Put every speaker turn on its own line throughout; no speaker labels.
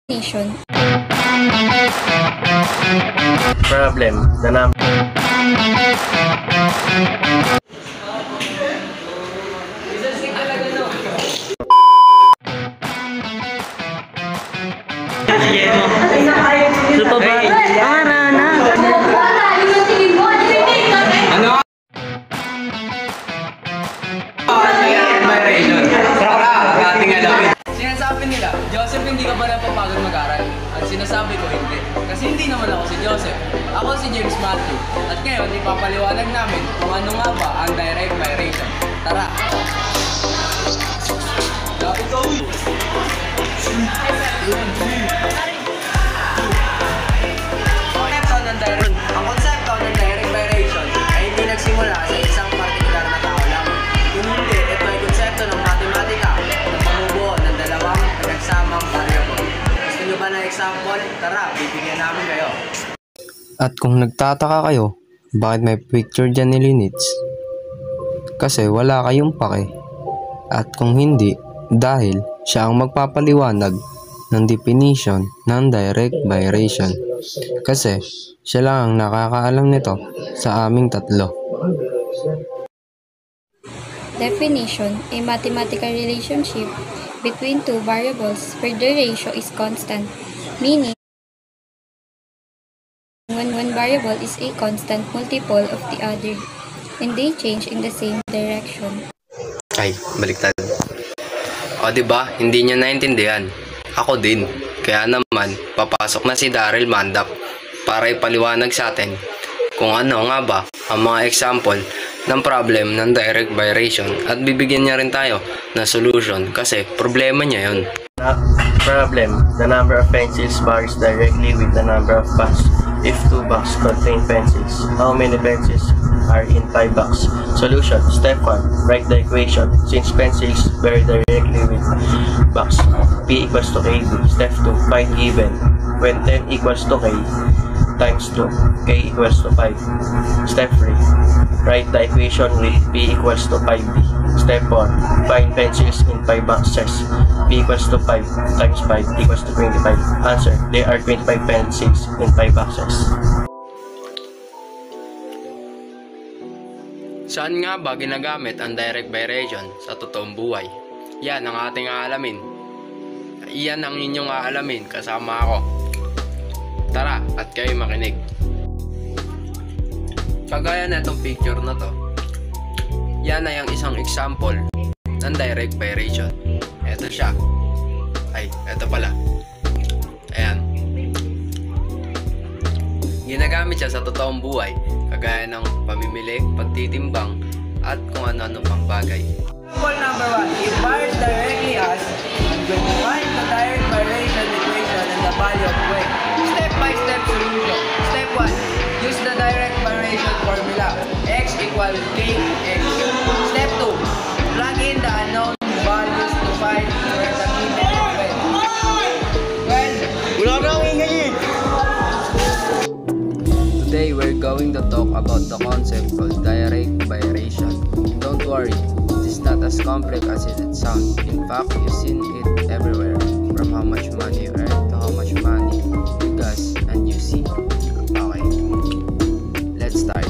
Definition.
Problem, the number.
Sinasabi nila, Joseph, hindi ka ba napapagod mag-aral? At sinasabi ko, hindi. Kasi hindi naman ako si Joseph. Ako si James Matthew. At ngayon, ipapaliwanag namin kung ano nga ba ang direct vibration. Tara! Lapit ko! Ang konsepto ng direct vibration ay hindi nagsimula sa isang partikular na tao lang. Kung hindi, ito ay konsepto ng matematika na pamumuo ng dalawang pinagsamang variable. Gusto nyo ba ng example? Tara, bibigyan namin kayo.
At kung nagtataka kayo, bakit may picture dyan ni Linitz? Kasi wala kayong pake. At kung hindi, dahil siya ang magpapaliwanag ng definition ng direct vibration. Kasi siya lang ang nakakaalam nito sa aming tatlo.
Definition: a mathematical relationship between two variables where the ratio is constant, meaning when one variable is a constant multiple of the other, and they change in the same direction.
Ay, baliktad. O diba, hindi niya naintindihan. Ako din. Kaya naman, papasok na si Daryl Mandap para ipaliwanag sa atin kung ano nga ba ang mga example ng problem ng direct vibration at bibigyan niya rin tayo ng solution kasi problema niya yun.
Problem, the number of pencils varies directly with the number of boxes. If 2 boxes contain pencils, how many pencils are in 5 boxes? Solution, step 1, write the equation. Since pencils vary directly with box, P equals to KB. Step 2, find given. When 10 equals to K times 2, K equals to 5. Step 3, write the equation with P equals to 5B. Step 4, find pencils in 5 boxes. P equals to 5 times 5 equals to 25. Answer, there are 25 pencils in 5 boxes.
Saan nga ba ginagamit ang direct vibration sa totoong buhay? Yan ang ating aalamin. Iyan ang inyong aalamin kasama ako. Tara at kayo makinig. Kagaya na itong picture na to, yan ay ang isang example ng direct vibration. Ito siya. Ay, ito pala. Ayan. Ginagamit siya sa totoong buhay, kagaya ng pamimili, pagtitimbang, at kung ano-ano pang bagay.
Example number 1. If varies directly as, I'm going to find the direct vibration equation and the value of weight. Step-by-step solution. Step 1. Use the direct vibration formula. X equals kx. Step 2. Plug in the unknown values to find where the given weight. Today we're going to talk about the concept called direct vibration. Don't worry, it is not as complex as it sounds. In fact, you've seen it everywhere, from how much money you earn to how much money you gas and you see. Okay, let's start.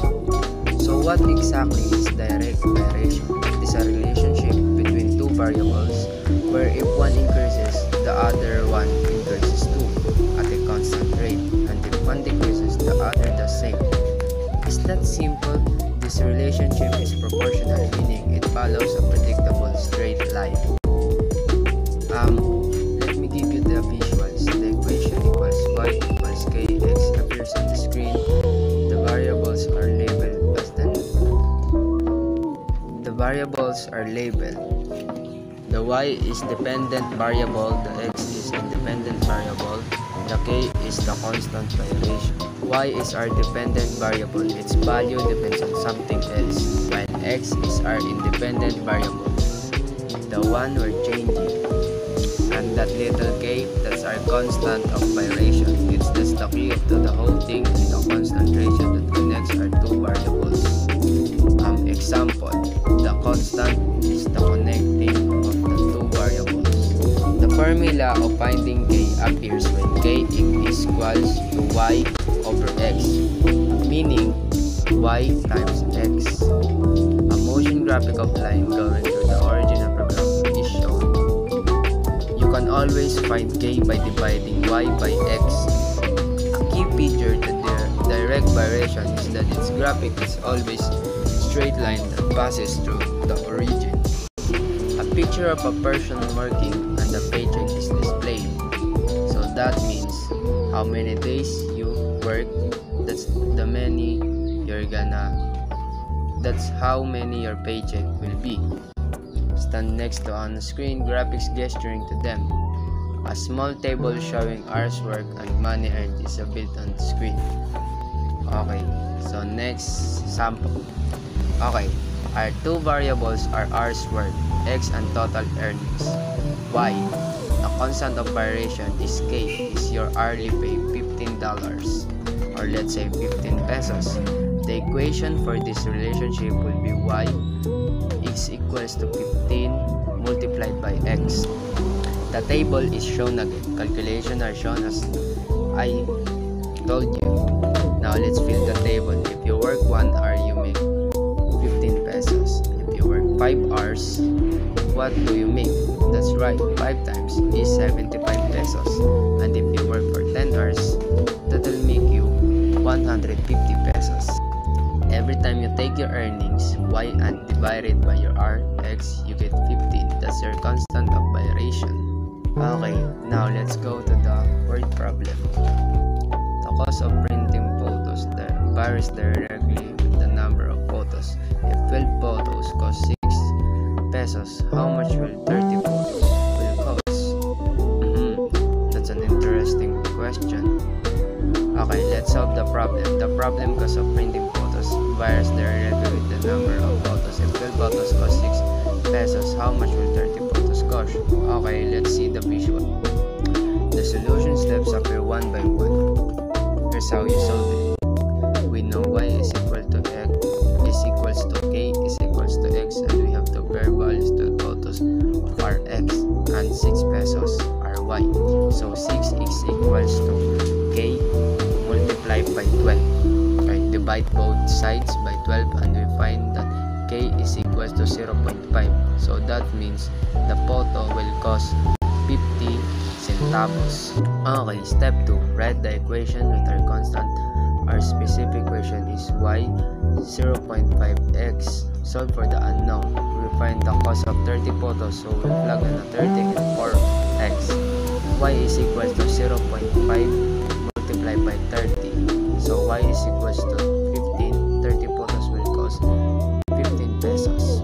So what exactly is direct vibration? It is a relationship between two variables where if one increases, the other one increases too at a constant rate, and if one decreases, the other does same. It's that simple. This relationship is proportional, meaning it follows a predictable straight line. Let me give you the visuals. The equation equals y equals kx appears on the screen. The variables are labeled as the y is dependent variable, the x is independent variable, the k is the constant vibration. Y is our dependent variable, its value depends on something else, while x is our independent variable, the one we're changing. And that little k, that's our constant of vibration. It's just the key to the whole thing with a constant ratio that connects our two variables. Example, the constant is the connecting of the two variables. The formula of finding k appears when k equals to y over x, meaning y times x. A motion graphic of line going through the origin of a graph is shown. You can always find k by dividing y by x. A key feature to the direct variation is that its graphic is always straight line that passes through the origin. A picture of a person working and the paycheck is displayed. So that means how many days you work, that's how many your paycheck will be. Stand next to on the screen graphics gesturing to them. A small table showing hours work and money earned is built on the screen. Okay, so next sample. Okay, our two variables are hours work, x, and total earnings, y. The constant of variation is k, is your hourly pay $15, or let's say 15 pesos. The equation for this relationship will be y is equals to 15 multiplied by x. The table is shown again. Calculations are shown as I told you. Now let's fill the table. If you work 1 hour, you make 15 pesos. If you work 5 hours, what do you make? That's right, 5 times is 75 pesos. And if you work for 10 hours, that will make you 150 pesos. Every time you take your earnings, y, and divide it by your r, x, you get 15. That's your constant of variation. Okay, now let's go to the word problem. The cost of printing photos varies directly with the number of photos. If 12 photos cost 6 pesos, how much will 30 photos will cost? That's an interesting question. Okay, let's solve the problem. The problem cost of printing photos varies directly with the number of photos. If 12 photos cost 6 pesos, how much will 30 photos cost? Okay, let's see the visual. The solution steps appear one by one. Here's how you solve it. We know y is equal to x is equals to k is equals to x, and we have to pair values to photos of our x and 6 pesos are y. So 6 is equals to k multiplied by 12. Right, divide both sides by 12 and we find that k is equals to 0.5. So that means the photo will cost 50 centavos. Okay, step 2. Write the equation with our constant. Our specific equation is y 0.5x. Solve for the unknown. We find the cost of 30 photos, so we plug in the 30 and 4x. Y is equals to 0.5 multiplied by 30. So y is equals to 15. 30 photos will cost 15 pesos.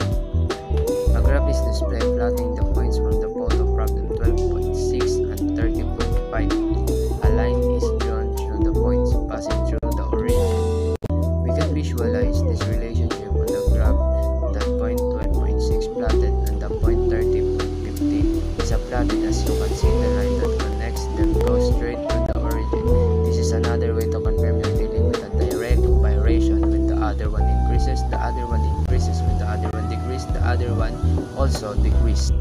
A graph is displayed plotting the points from the photo problem 12.6 and 30.5. A line is drawn through the points passing through the origin. We can visualize this relationship on the graph. That point 12.6 plotted and the point 30.15 is plotted, as you can see the line that connects them goes straight to the origin. This is another way to confirm you're dealing with a direct variation. When the other one increases, the other one increases. When the other one decreases, the other one also decreases.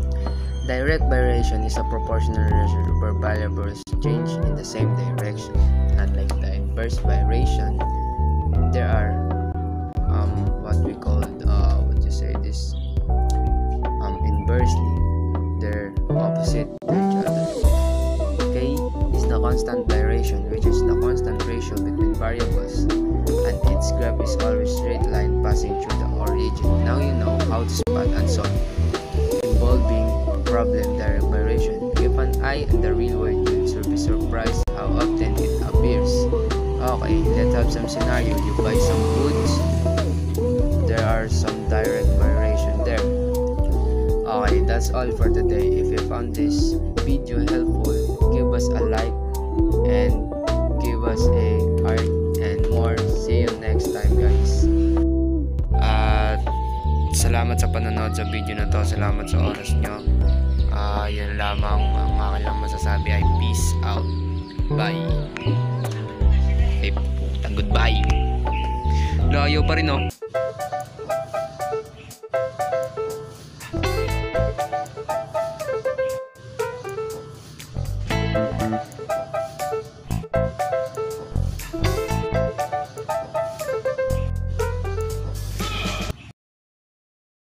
Direct variation is a proportional ratio where variables change in the same direction. Unlike the inverse variation, there are what we call inversely, they're opposite to each other. K is the constant variation, which is the constant ratio between variables, and its graph is always straight line passing through the origin. Now you know how to spot and solve. Involving problem direct variation. Given I in the real world, you'll be surprised how often it appears. Okay, let's have some scenario. You buy some goods. There are some direct variation there. Okay, that's all for today. If you found this video helpful, give us a like and give us a heart and more. See you next time, guys. Salamat sa panonood sa video na to. Salamat sa oras nyo. Yan lamang ang aking lang masasabi ay peace out. Bye. Hey, puta, goodbye. Layo pa rin, oh.